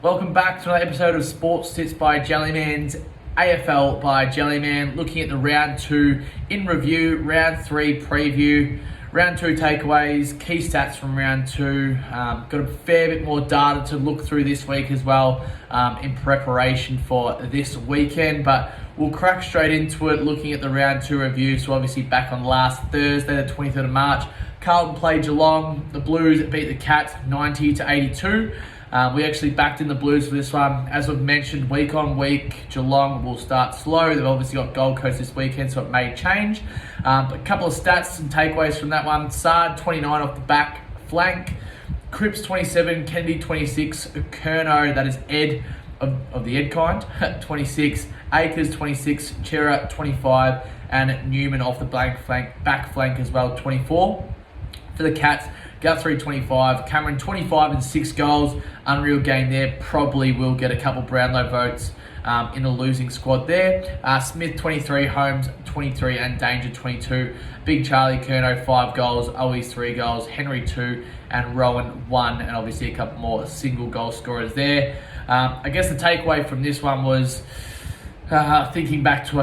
Welcome back to another episode of Sports Tips by Jellyman's AFL by Jellyman. Looking at the round 2 in review, round 3 preview, round 2 takeaways, key stats from round 2. Got a fair bit more data to look through this week as well in preparation for this weekend, but we'll crack straight into it looking at the round 2 review. So obviously back on last Thursday, the 23rd of March, Carlton played Geelong. The Blues beat the Cats 90-82. We actually backed in the Blues for this one. As we've mentioned, week on week, Geelong will start slow. They've obviously got Gold Coast this weekend, so it may change. But a couple of stats and takeaways from that one. Sard, 29 off the back flank. Cripps, 27. Kennedy, 26. Curnow, that is Ed of the Ed kind, 26. Akers, 26. Chera, 25. And Newman off the back flank as well, 24. For the Cats, Guthrie 25, Cameron 25 and 6 goals. Unreal game there. Probably will get a couple Brownlow votes in the losing squad there. Smith 23, Holmes 23 and Danger 22. Big Charlie Curnow 5 goals, Owies 3 goals, Henry 2 and Rowan 1, and obviously a couple more single goal scorers there. I guess the takeaway from this one was thinking back to,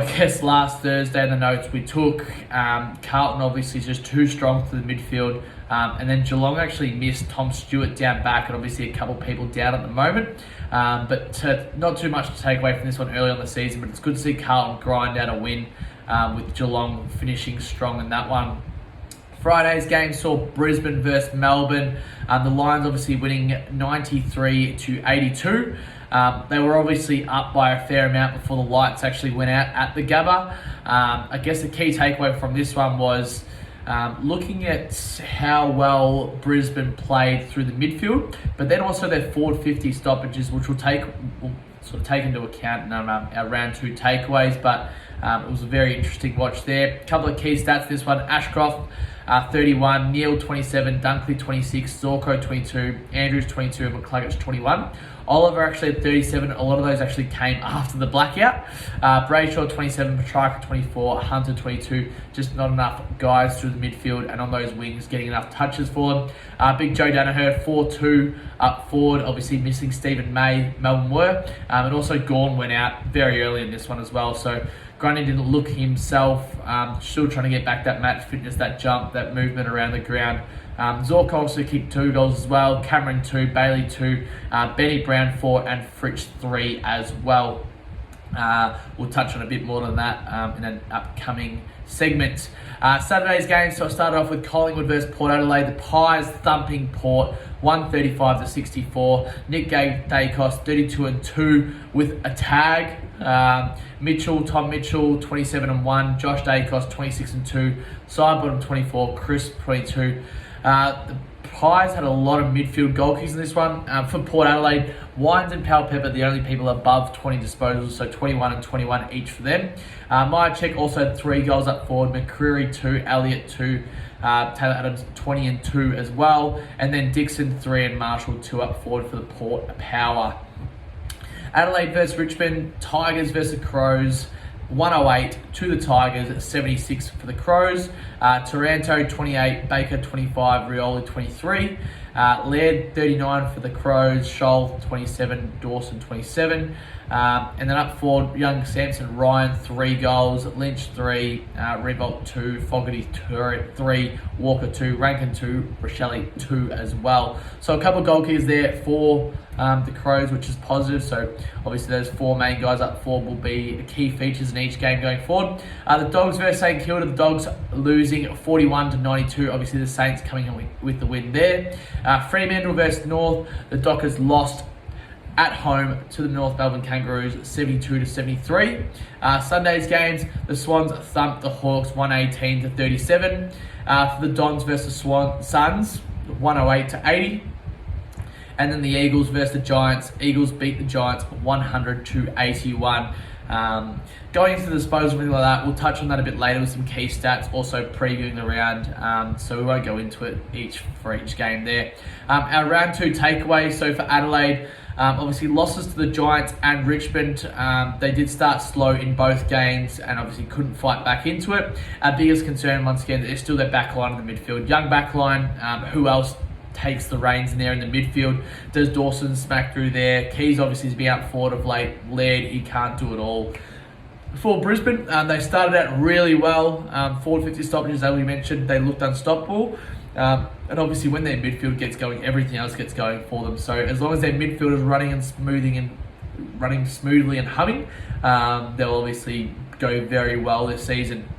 last Thursday and the notes we took, Carlton obviously just too strong for the midfield. And then Geelong actually missed Tom Stewart down back and obviously a couple of people down at the moment. But not too much to take away from this one early on the season, but it's good to see Carlton grind out a win with Geelong finishing strong in that one. Friday's game saw Brisbane versus Melbourne. The Lions obviously winning 93-82. They were obviously up by a fair amount before the lights actually went out at the Gabba. I guess the key takeaway from this one was looking at how well Brisbane played through the midfield, but then also their forward 50 stoppages, which we'll sort of take into account in our round 2 takeaways, but it was a very interesting watch there. A couple of key stats this one: Ashcroft 31, Neil 27, Dunkley 26, Zorko 22, Andrews 22, and McCluggage 21. Oliver actually had 37. A lot of those actually came after the blackout. Brayshaw 27, Petrarca 24, Hunter 22. Just not enough guys through the midfield and on those wings getting enough touches for them. Big Joe Danaher 4-2 up forward. Obviously missing Stephen May. Melbourne were. And also Gawn went out very early in this one as well. So Grundy didn't look himself. Still trying to get back that match fitness, that jump, that movement around the ground. Zorko also kicked 2 goals as well. Cameron 2, Bailey 2, Benny Brown 4, and Fritsch 3 as well. We'll touch on a bit more than that in an upcoming segment. Saturday's game, so I started off with Collingwood versus Port Adelaide. The Pies thumping Port 135-64. Nick Dacos 32-2 with a tag. Tom Mitchell 27-1. Josh Dacos 26-2. Sidebottom 24. Chris 22. The Pies had a lot of midfield goal kicks in this one. For Port Adelaide, Wines and Powell-Pepper, the only people above 20 disposals, so 21 and 21 each for them. Myercheck also had 3 goals up forward. McCreary 2, Elliott 2, Taylor Adams 20 and 2 as well. And then Dixon 3 and Marshall 2 up forward for the Port Power. Adelaide versus Richmond, Tigers versus Crows. 108 to the Tigers, 76 for the Crows. Taranto 28, Baker 25, Rioli 23. Laird 39 for the Crows, Scholl 27, Dawson 27. And then up forward, young Samson Ryan 3 goals, Lynch 3, Revolt 2, Fogarty 3, Walker 2, Rankin 2, Rochelle 2 as well. So a couple of goal kickers there for the Crows, which is positive. So obviously those 4 main guys up forward will be key features in each game going forward. The Dogs versus St Kilda, the Dogs losing 41-92. Obviously the Saints coming in with the win there. Fremantle versus North, the Dockers lost at home to the North Melbourne Kangaroos 72-73. Sunday's games, the Swans thumped the Hawks 118-37. For the Dons versus Suns, 108-80. And then the Eagles versus the Giants. Eagles beat the Giants 100-81. Going into the disposal, anything like that, we'll touch on that a bit later with some key stats, also previewing the round, so we won't go into it for each game there. Our round 2 takeaways, so for Adelaide, obviously losses to the Giants and Richmond. They did start slow in both games and obviously couldn't fight back into it. Our biggest concern, once again, is still their back line in the midfield. Young back line, who else takes the reins in there in the midfield. Does Dawson smack through there? Keys obviously has been out forward of late. Laird, he can't do it all. For Brisbane, they started out really well. 450 stoppages, as we mentioned, they looked unstoppable. And obviously when their midfield gets going, everything else gets going for them. So as long as their midfield is running smoothly and humming, they'll obviously go very well this season.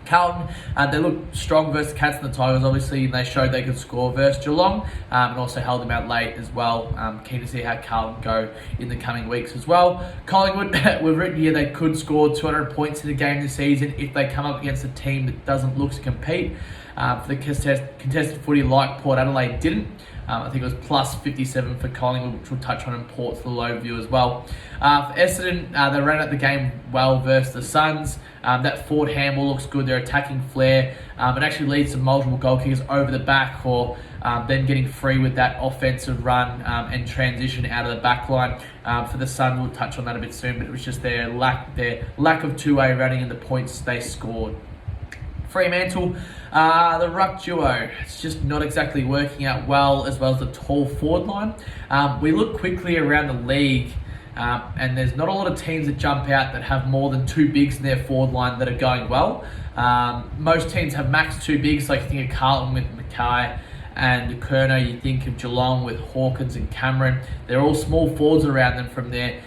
Carlton, they looked strong versus the Cats and the Tigers, obviously, and they showed they could score versus Geelong, and also held them out late as well. Keen to see how Carlton go in the coming weeks as well. Collingwood, we've written here they could score 200 points in a game this season if they come up against a team that doesn't look to compete. For the contested footy, like Port Adelaide didn't. I think it was plus 57 for Collingwood, which we'll touch on in Port's little overview as well. For Essendon, they ran out the game well versus the Suns. That forward handball looks good. They're attacking flair. It actually leads to multiple goal kickers over the back, or then getting free with that offensive run and transition out of the back line. For the Suns, we'll touch on that a bit soon, but it was just their lack of two-way running and the points they scored. Fremantle, the ruck duo, it's just not exactly working out well as the tall forward line. We look quickly around the league, and there's not a lot of teams that jump out that have more than two bigs in their forward line that are going well. Most teams have max two bigs, like you think of Carlton with Mackay and Kerno, you think of Geelong with Hawkins and Cameron. They're all small forwards around them from there.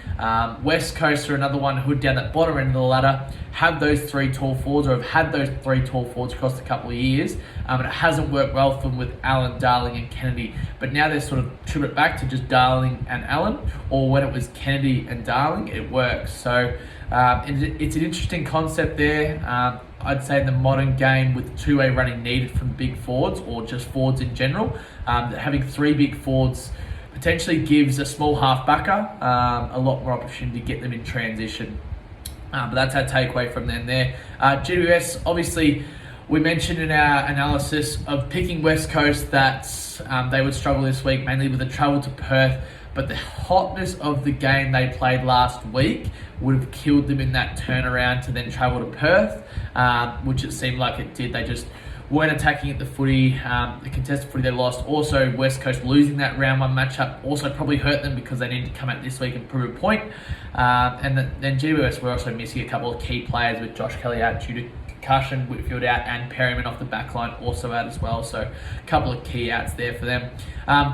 West Coast are another one who down that bottom end of the ladder have those three tall forwards, or have had those three tall forwards across a couple of years. And it hasn't worked well for them with Allen, Darling and Kennedy. But now they're sort of trimmed it back to just Darling and Allen, or when it was Kennedy and Darling, it works. So it's an interesting concept there. I'd say in the modern game with two-way running needed from big forwards, or just forwards in general, having three big forwards potentially gives a small half-backer a lot more opportunity to get them in transition. But that's our takeaway from them there. GWS, obviously, we mentioned in our analysis of picking West Coast that they would struggle this week, mainly with the travel to Perth. But the hotness of the game they played last week would have killed them in that turnaround to then travel to Perth, which it seemed like it did. They just weren't attacking at the footy. The contested footy they lost. Also, West Coast losing that round one matchup also probably hurt them because they needed to come out this week and prove a point. And then GWS were also missing a couple of key players with Josh Kelly out due to concussion, Whitfield out, and Perryman off the back line also out as well. So a couple of key outs there for them.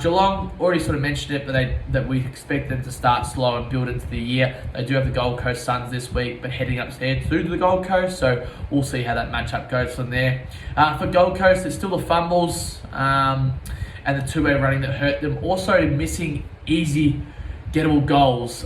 Geelong, already sort of mentioned it, but that we expect them to start slow and build into the year. They do have the Gold Coast Suns this week, but heading upstairs through to the Gold Coast, so we'll see how that matchup goes from there. For Gold Coast, there's still the fumbles and the two-way running that hurt them. Also missing easy gettable goals,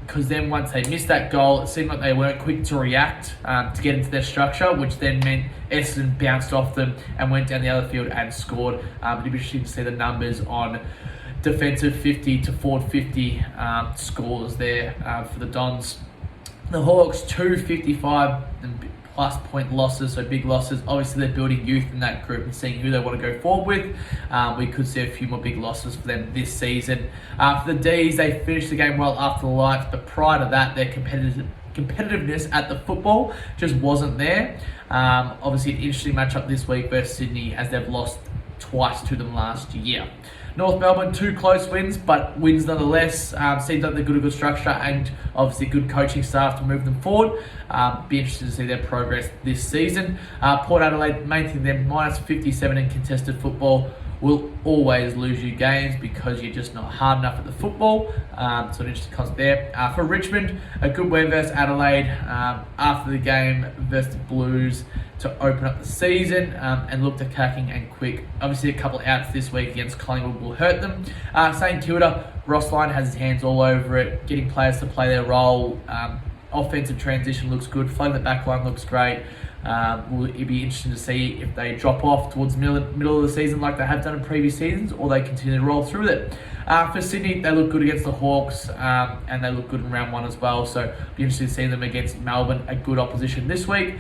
because then once they missed that goal, it seemed like they weren't quick to react to get into their structure, which then meant Essendon bounced off them and went down the other field and scored. It'd be interesting to see the numbers on defensive 50 to forward 50 scores there for the Dons. The Hawks, 255 and plus point losses, so big losses. Obviously, they're building youth in that group and seeing who they want to go forward with. We could see a few more big losses for them this season. For the Ds, they finished the game well after the lights, but prior to that, their competitiveness at the football just wasn't there. Obviously, an interesting matchup this week versus Sydney, as they've lost twice to them last year. North Melbourne, 2 close wins, but wins nonetheless. Seems like they've got a good structure and obviously good coaching staff to move them forward. Be interested to see their progress this season. Port Adelaide, main thing, they're minus 57 in contested football. Will always lose you games because you're just not hard enough at the football. So an interesting concept there. For Richmond, a good win versus Adelaide after the game versus the Blues to open up the season and looked attacking and quick. Obviously, a couple of outs this week against Collingwood will hurt them. St Kilda, Ross Lyon has his hands all over it, getting players to play their role. Offensive transition looks good. Flooding the back line looks great. It'd be interesting to see if they drop off towards the middle of the season like they have done in previous seasons, or they continue to roll through with it. For Sydney, they look good against the Hawks, and they look good in round one as well, so be interesting to see them against Melbourne, a good opposition this week.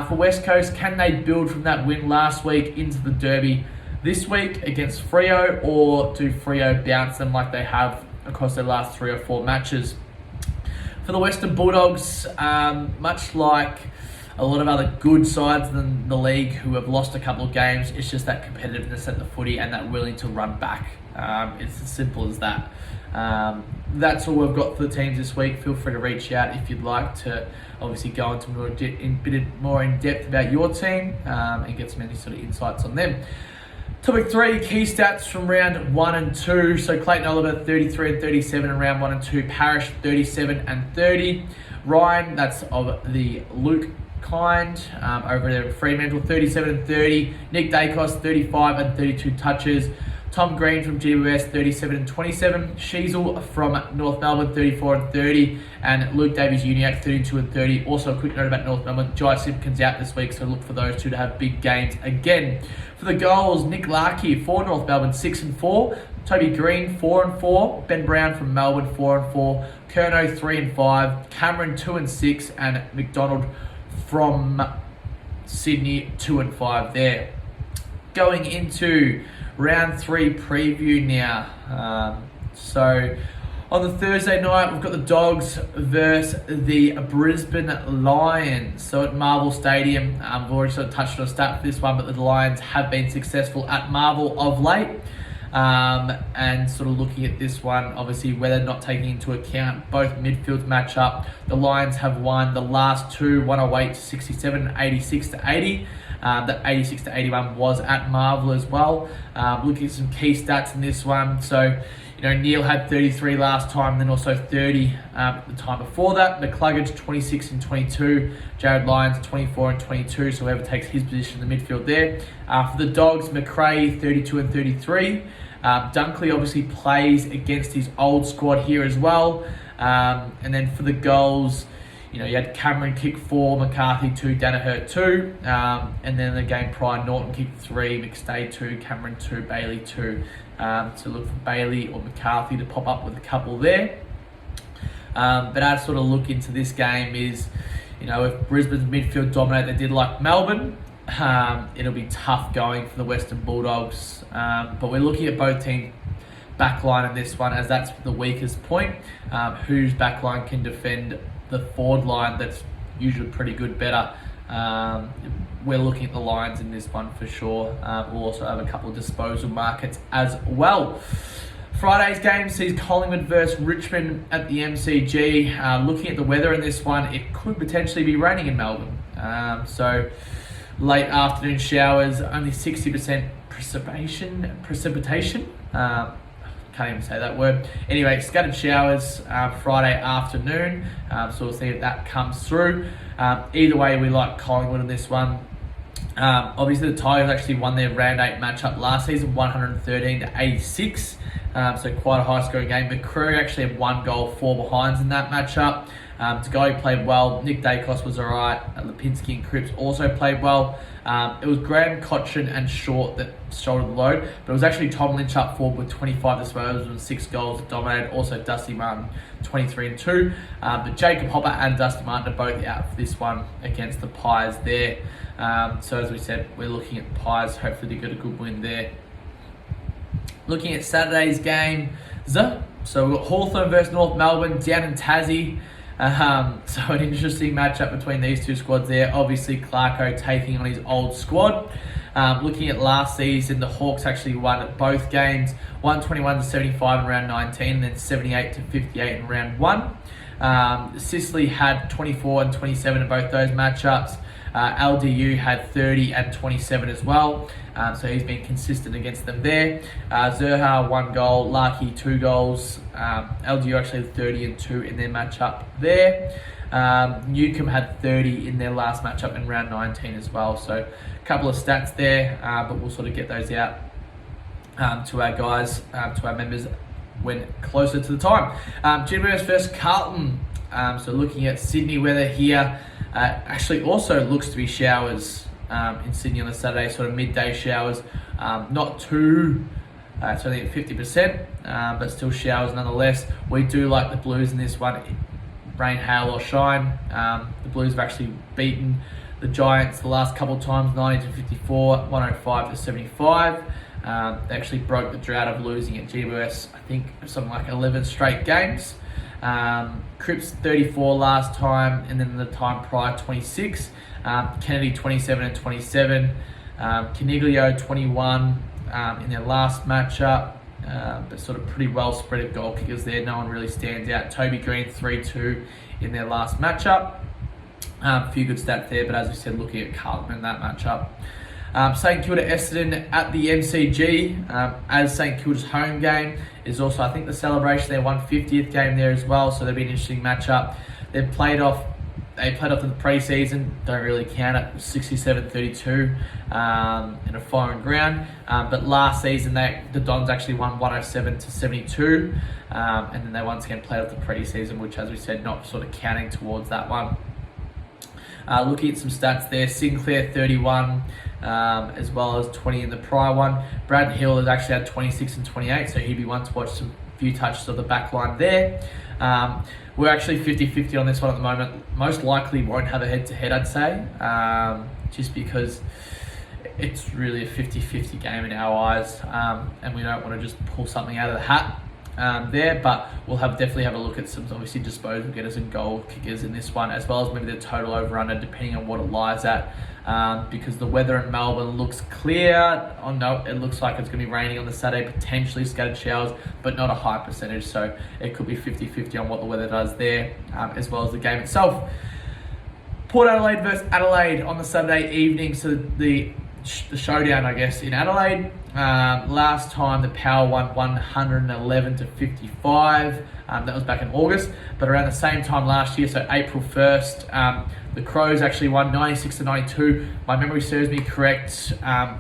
For West Coast, can they build from that win last week into the Derby this week against Freo, or do Freo bounce them like they have across their last 3 or 4 matches? For the Western Bulldogs, much like a lot of other good sides in the league who have lost a couple of games. It's just that competitiveness at the footy and that willing to run back. It's as simple as that. That's all we've got for the teams this week. Feel free to reach out if you'd like to obviously go into a bit more in depth about your team and get some any sort of insights on them. Topic 3, key stats from round 1 and 2. So Clayton Oliver 33 and 37 in round 1 and 2. Parrish 37 and 30. Ryan, that's of the Luke kind, over there in Fremantle, 37 and 30. Nick Dacos 35 and 32 touches. Tom Green from GWS 37 and 27. Sheasel from North Melbourne 34 and 30. And Luke Davies-Uniacke 32 and 30. Also a quick note about North Melbourne, Jai Simpkins out this week, so look for those two to have big games again. For the goals, Nick Larkey for North Melbourne 6 and 4. Toby Green 4 and 4. Ben Brown from Melbourne 4 and 4. Kerno 3 and 5. Cameron 2 and 6. And McDonald from Sydney 2 and 5 there. Going into round 3 preview now. So on the Thursday night, we've got the Dogs versus the Brisbane Lions. So at Marvel Stadium, we've already sort of touched on a stat for this one, but the Lions have been successful at Marvel of late. And sort of looking at this one, obviously whether not taking into account both midfields match up, the Lions have won the last two, 108 to 67 and 86 to 80. That 86 to 81 was at Marvel as well. Looking at some key stats in this one. So, Neil had 33 last time, then also 30 the time before that. McCluggage 26 and 22. Jared Lyons 24 and 22. So whoever takes his position in the midfield there. For the Dogs, McRae 32 and 33. Dunkley obviously plays against his old squad here as well. And then for the goals, you had Cameron kick 4, McCarthy 2, Danaher 2. And then the game prior, Norton kicked 3, McStay 2, Cameron 2, Bailey 2. So look for Bailey or McCarthy to pop up with a couple there. But our sort of look into this game is, if Brisbane's midfield dominate, they did like Melbourne, it'll be tough going for the Western Bulldogs. But we're looking at both teams' backline in this one, as that's the weakest point. Whose backline can defend the forward line that's usually pretty good better. We're looking at the Lions in this one for sure. We'll also have a couple of disposal markets as well. Friday's game sees Collingwood versus Richmond at the MCG. Looking at the weather in this one, it could potentially be raining in Melbourne. So late afternoon showers, only 60% precipitation. Can't even say that word. Anyway, scattered showers Friday afternoon. So we'll see if that comes through. Either way, we like Collingwood in this one. Obviously, the Tigers actually won their round 8 matchup last season, 113 to 86. So quite a high scoring game. McCreary actually had 1 goal, 4 behinds in that matchup. Tagali played well. Nick Dacos was alright. Lipinski and Cripps also played well. It was Graham, Cochin and Short that shouldered the load, but it was actually Tom Lynch up forward with 25 disposals and 6 goals that dominated. Also Dusty Martin 23 and 2. But Jacob Hopper and Dusty Martin are both out for this one against the Pies there. So as we said, we're looking at the Pies, hopefully to get a good win there. Looking at Saturday's game, so we've got Hawthorn versus North Melbourne down in Tassie. So an interesting matchup between these two squads there. Obviously Clarko taking on his old squad. Looking at last season, the Hawks actually won both games, 121 to 75 in round 19, and then 78 to 58 in round 1. Sicily had 24 and 27 in both those matchups. LDU had 30 and 27 as well. So he's been consistent against them there. Zerha 1 goal, Larkey 2 goals. LDU actually had 30 and 2 in their matchup there. Newcombe had 30 in their last matchup in round 19 as well. So a couple of stats there, but we'll sort of get those out to our guys, to our members when closer to the time. GWS versus Carlton. So looking at Sydney weather here, actually also looks to be showers in Sydney on a Saturday, sort of midday showers. Not too, it's only at 50%, but still showers nonetheless. We do like the Blues in this one, rain, hail or shine. The Blues have actually beaten the Giants the last couple of times, 90 to 54, 105 to 75. They actually broke the drought of losing at GWS, I think something like 11 straight games. Cripps 34 last time, and then the time prior 26. Kennedy 27 and 27. Caniglio 21 in their last matchup. But sort of pretty well spread of goal kickers there. No one really stands out. Toby Green 3-2 in their last matchup. A few good stats there, but as we said, looking at Carlton in that matchup. St Kilda Essendon at the MCG as St Kilda's home game is also, I think, the celebration, their 150th game there as well, so that'll be an interesting matchup. They played off in the pre-season, don't really count it, 67-32 in a foreign ground. But last season, the Dons actually won 107-72, and then they once again played off the pre-season, which, as we said, not sort of counting towards that one. Looking at some stats there, Sinclair 31, as well as 20 in the prior one. Brad Hill has actually had 26 and 28, so he'd be one to watch some few touches of the back line there. We're actually 50-50 on this one at the moment. Most likely won't have a head-to-head, I'd say, just because it's really a 50-50 game in our eyes, and we don't want to just pull something out of the hat there, but we'll definitely have a look at some obviously disposal getters and goal kickers in this one, as well as maybe the total over-under, depending on what it lies at, because the weather in Melbourne looks clear. Oh no, it looks like it's going to be raining on the Saturday, potentially scattered showers, but not a high percentage, so it could be 50-50 on what the weather does there, as well as the game itself. Port Adelaide versus Adelaide on the Saturday evening, so the showdown, I guess, in Adelaide. Last time the Power won 111-55. That was back in August. But around the same time last year, so April 1st, the Crows actually won 96-92. My memory serves me correct.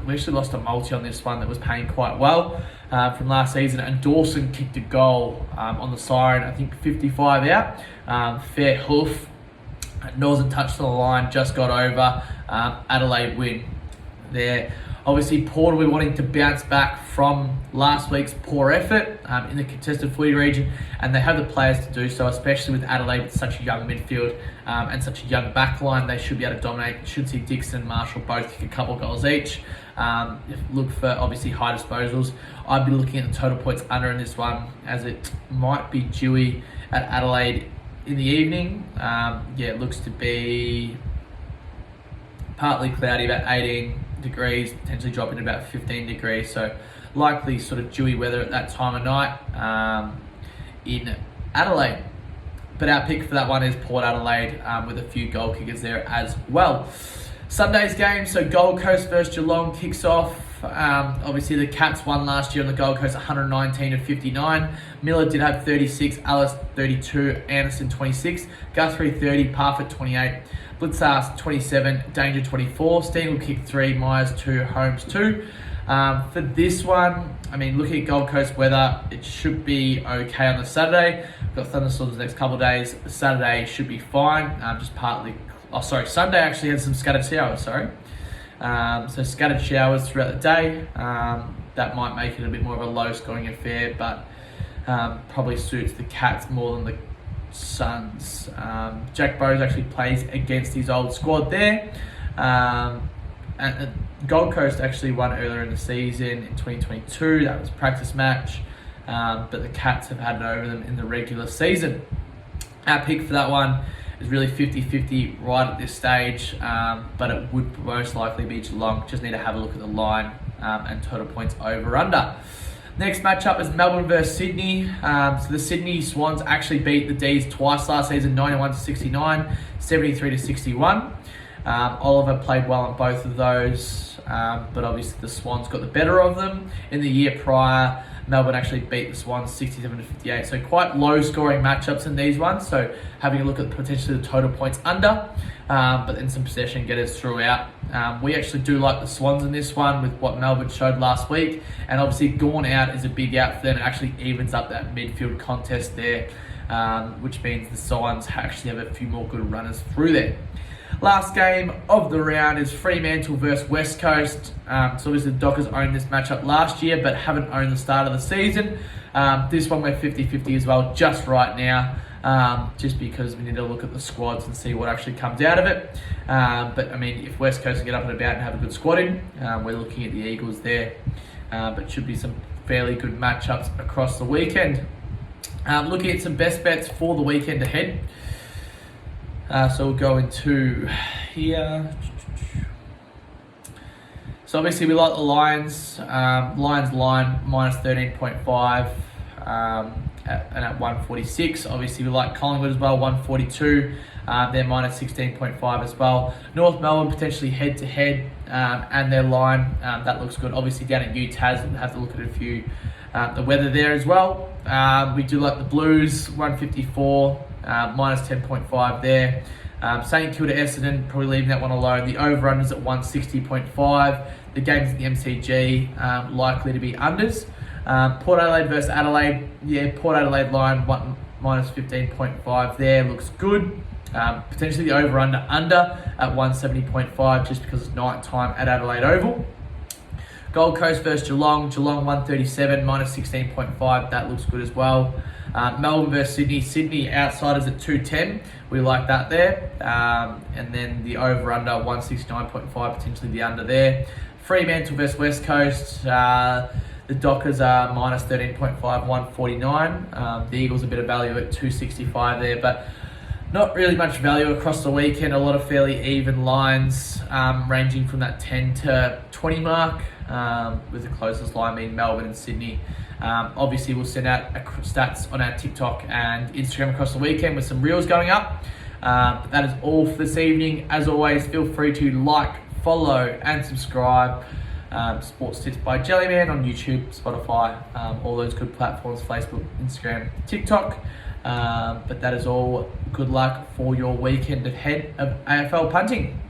We actually lost a multi on this one that was paying quite well from last season. And Dawson kicked a goal on the siren, I think 55 out. Fair hoof. Northern touched on the line, just got over. Adelaide win there. Obviously, Port will be wanting to bounce back from last week's poor effort in the contested footy region, and they have the players to do so, especially with Adelaide with such a young midfield and such a young back line. They should be able to dominate. Should see Dixon and Marshall both kick a couple of goals each. Look for obviously high disposals. I'd be looking at the total points under in this one, as it might be dewy at Adelaide in the evening. It looks to be partly cloudy, about 18 degrees, potentially dropping to about 15 degrees, so likely sort of dewy weather at that time of night in Adelaide. But our pick for that one is Port Adelaide, with a few goal kickers there as well. Sunday's game, so Gold Coast versus Geelong kicks off. Obviously the Cats won last year on the Gold Coast 119-59. Miller did have 36, Alice 32, Anderson 26, Guthrie 30, Parfitt 28, Blitzars 27, Danger 24, Steen will kick 3, Myers 2, Holmes 2. For this one, I mean, looking at Gold Coast weather, it should be okay on the Saturday. We've got thunderstorms the next couple of days. The Saturday should be fine, Sunday actually had some scattered showers, so scattered showers throughout the day. That might make it a bit more of a low-scoring affair, but probably suits the Cats more than the Suns. Jack Bowes actually plays against his old squad there. And Gold Coast actually won earlier in the season in 2022. That was a practice match, but the Cats have had it over them in the regular season. Our pick for that one is really 50-50 right at this stage, but it would most likely be Geelong. Just need to have a look at the line and total points over/under. Next matchup is Melbourne versus Sydney. So the Sydney Swans actually beat the D's twice last season, 91-69, 73-61. Oliver played well on both of those, but obviously the Swans got the better of them. In the year prior, Melbourne actually beat the Swans 67-58. So quite low scoring matchups in these ones. So having a look at potentially the total points under, but then some possession getters throughout. We actually do like the Swans in this one with what Melbourne showed last week. And obviously Gawn out is a big out for them. It actually evens up that midfield contest there, which means the Swans actually have a few more good runners through there. Last game of the round is Fremantle versus West Coast. So obviously the Dockers owned this matchup last year, but haven't owned the start of the season. This one we're 50-50 as well, just right now, just because we need to look at the squads and see what actually comes out of it. But I mean, if West Coast can get up and about and have a good squad in, we're looking at the Eagles there. But should be some fairly good matchups across the weekend. Looking at some best bets for the weekend ahead. So we'll go into here. So obviously we like the Lions. Lions line minus 13.5 and at 146. Obviously we like Collingwood as well, 142. They're minus 16.5 as well. North Melbourne potentially head to head and their line, that looks good. Obviously down at UTAS, we'll have to look at a few, the weather there as well. We do like the Blues, 154, minus 10.5 there. St Kilda Essendon, probably leaving that one alone. The over-unders at 160.5. The games at the MCG, likely to be unders. Port Adelaide versus Adelaide. Yeah, Port Adelaide line, minus 15.5 there. Looks good. Potentially the over-under at 170.5 just because it's night time at Adelaide Oval. Gold Coast versus Geelong, 137, minus 16.5, that looks good as well. Melbourne versus Sydney, outsiders at 210, we like that there. And then the over-under, 169.5, potentially the under there. Fremantle versus West Coast, the Dockers are minus 13.5, 149. The Eagles a bit of value at 265 there, but not really much value across the weekend. A lot of fairly even lines, ranging from that 10 to 20 mark, with the closest line being Melbourne and Sydney. Obviously, we'll send out stats on our TikTok and Instagram across the weekend with some reels going up. But that is all for this evening. As always, feel free to like, follow, and subscribe. Sports Tips by Jellyman on YouTube, Spotify, all those good platforms, Facebook, Instagram, TikTok. But that is all. Good luck for your weekend ahead of AFL punting.